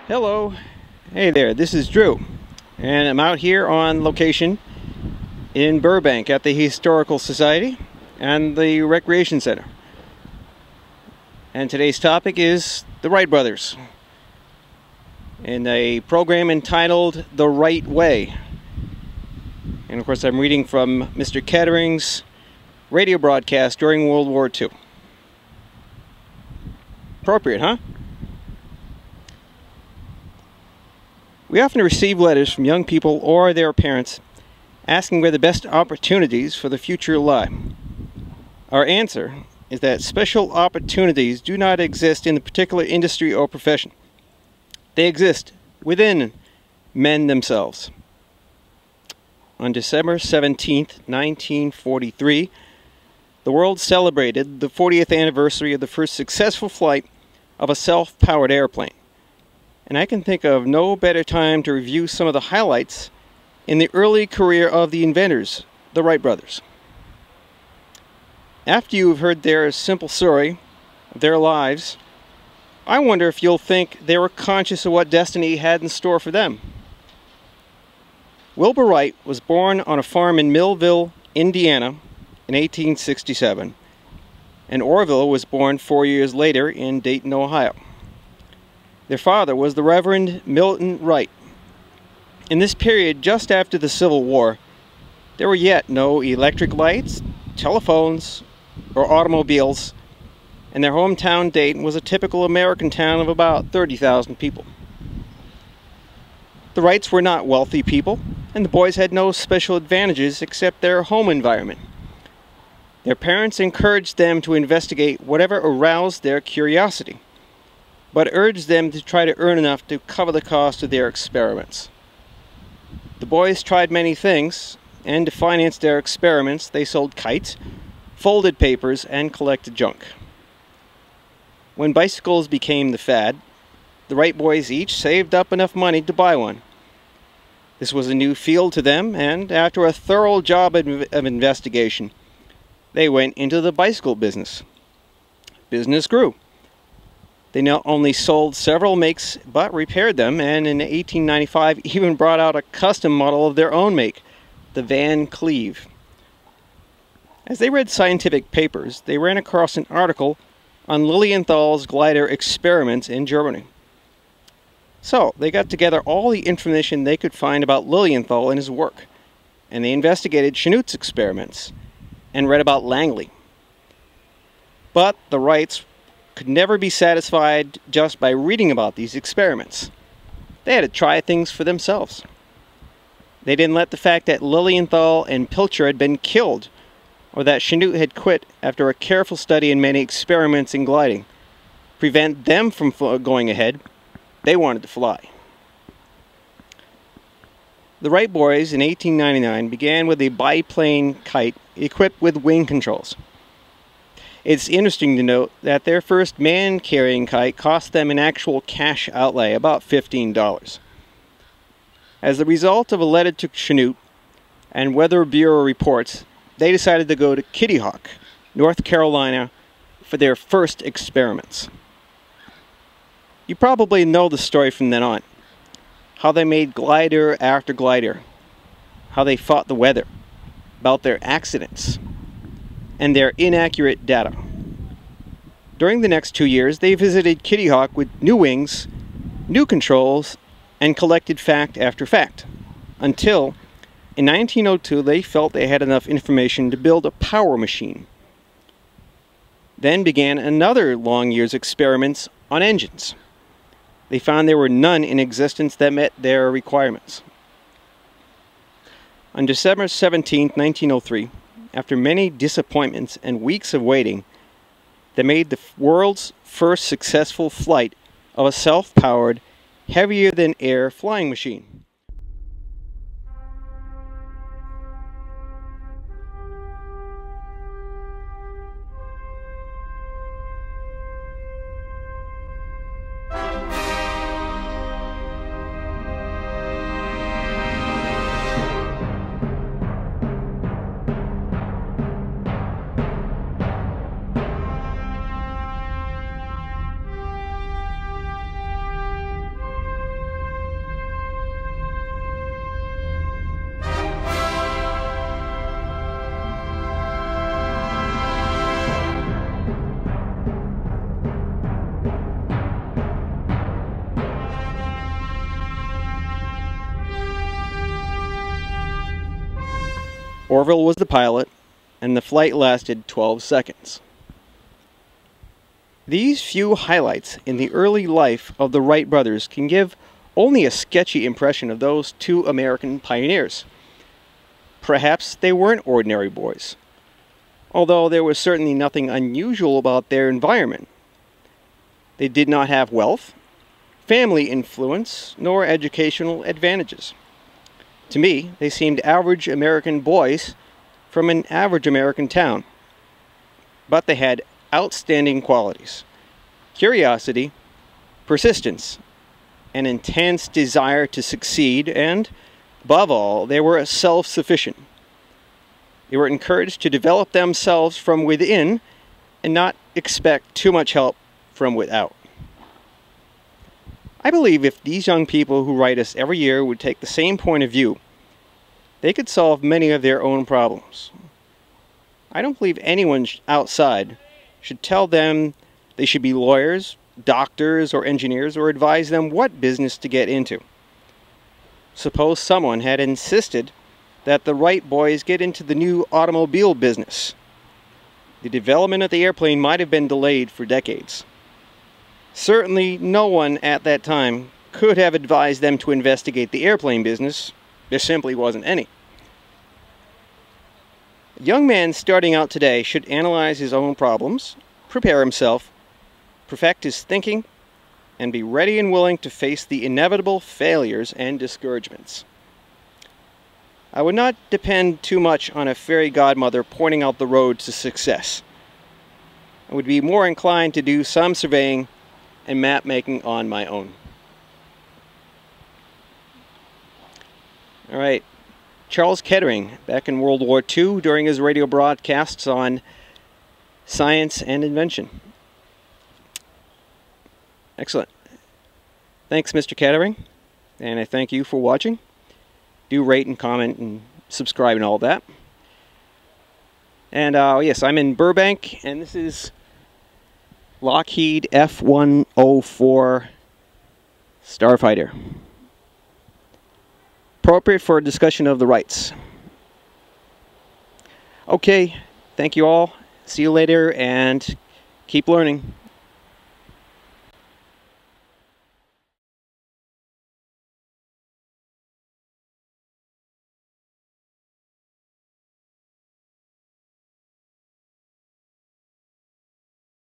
Hello. Hey there, this is Drew, and I'm out here on location in Burbank at the Historical Society and the Recreation Center. And today's topic is the Wright Brothers in a program entitled The Right Way. And of course I'm reading from Mr. Kettering's radio broadcast during World War II. Appropriate, huh? We often receive letters from young people or their parents asking where the best opportunities for the future lie. Our answer is that special opportunities do not exist in the particular industry or profession. They exist within men themselves. On December 17th, 1943, the world celebrated the 40th anniversary of the first successful flight of a self-powered airplane. And I can think of no better time to review some of the highlights in the early career of the inventors, the Wright Brothers. After you've heard their simple story of their lives, I wonder if you'll think they were conscious of what destiny had in store for them. Wilbur Wright was born on a farm in Millville, Indiana in 1867, and Orville was born 4 years later in Dayton, Ohio. Their father was the Reverend Milton Wright. In this period, just after the Civil War, there were yet no electric lights, telephones, or automobiles, and their hometown Dayton was a typical American town of about 30,000 people. The Wrights were not wealthy people, and the boys had no special advantages except their home environment. Their parents encouraged them to investigate whatever aroused their curiosity, but urged them to try to earn enough to cover the cost of their experiments. The boys tried many things, and to finance their experiments they sold kites, folded papers, and collected junk. When bicycles became the fad, the Wright boys each saved up enough money to buy one. This was a new field to them, and after a thorough job of investigation, they went into the bicycle business. Business grew. They not only sold several makes, but repaired them, and in 1895 even brought out a custom model of their own make, the Van Cleve. As they read scientific papers, they ran across an article on Lilienthal's glider experiments in Germany. So, they got together all the information they could find about Lilienthal and his work, and they investigated Chanute's experiments, and read about Langley. But the Wrights could never be satisfied just by reading about these experiments. They had to try things for themselves. They didn't let the fact that Lilienthal and Pilcher had been killed, or that Chanute had quit after a careful study and many experiments in gliding, prevent them from going ahead. They wanted to fly. The Wright boys in 1899 began with a biplane kite equipped with wing controls. It's interesting to note that their first man-carrying kite cost them an actual cash outlay, about $15. As a result of a letter to Chanute and Weather Bureau reports, they decided to go to Kitty Hawk, North Carolina, for their first experiments. You probably know the story from then on. How they made glider after glider, how they fought the weather, about their accidents, and their inaccurate data. During the next 2 years, they visited Kitty Hawk with new wings, new controls, and collected fact after fact, until in 1902 they felt they had enough information to build a power machine. Then began another long year's experiments on engines. They found there were none in existence that met their requirements. On December 17, 1903, after many disappointments and weeks of waiting, they made the world's first successful flight of a self-powered, heavier-than-air flying machine. Orville was the pilot, and the flight lasted 12 seconds. These few highlights in the early life of the Wright brothers can give only a sketchy impression of those two American pioneers. Perhaps they weren't ordinary boys, although there was certainly nothing unusual about their environment. They did not have wealth, family influence, nor educational advantages. To me, they seemed average American boys from an average American town. But they had outstanding qualities: curiosity, persistence, an intense desire to succeed, and, above all, they were self-sufficient. They were encouraged to develop themselves from within and not expect too much help from without. I believe if these young people who write us every year would take the same point of view, they could solve many of their own problems. I don't believe anyone outside should tell them they should be lawyers, doctors, or engineers, or advise them what business to get into. Suppose someone had insisted that the Wright boys get into the new automobile business. The development of the airplane might have been delayed for decades. Certainly no one at that time could have advised them to investigate the airplane business. There simply wasn't any. A young man starting out today should analyze his own problems, prepare himself, perfect his thinking, and be ready and willing to face the inevitable failures and discouragements. I would not depend too much on a fairy godmother pointing out the road to success. I would be more inclined to do some surveying and map making on my own. All right, Charles Kettering, back in World War II during his radio broadcasts on science and invention. Excellent. Thanks, Mr. Kettering, and I thank you for watching. Do rate and comment and subscribe and all that. And yes, I'm in Burbank, and this is Lockheed F-104 Starfighter. Appropriate for a discussion of the Wrights. Okay, thank you all. See you later, and keep learning.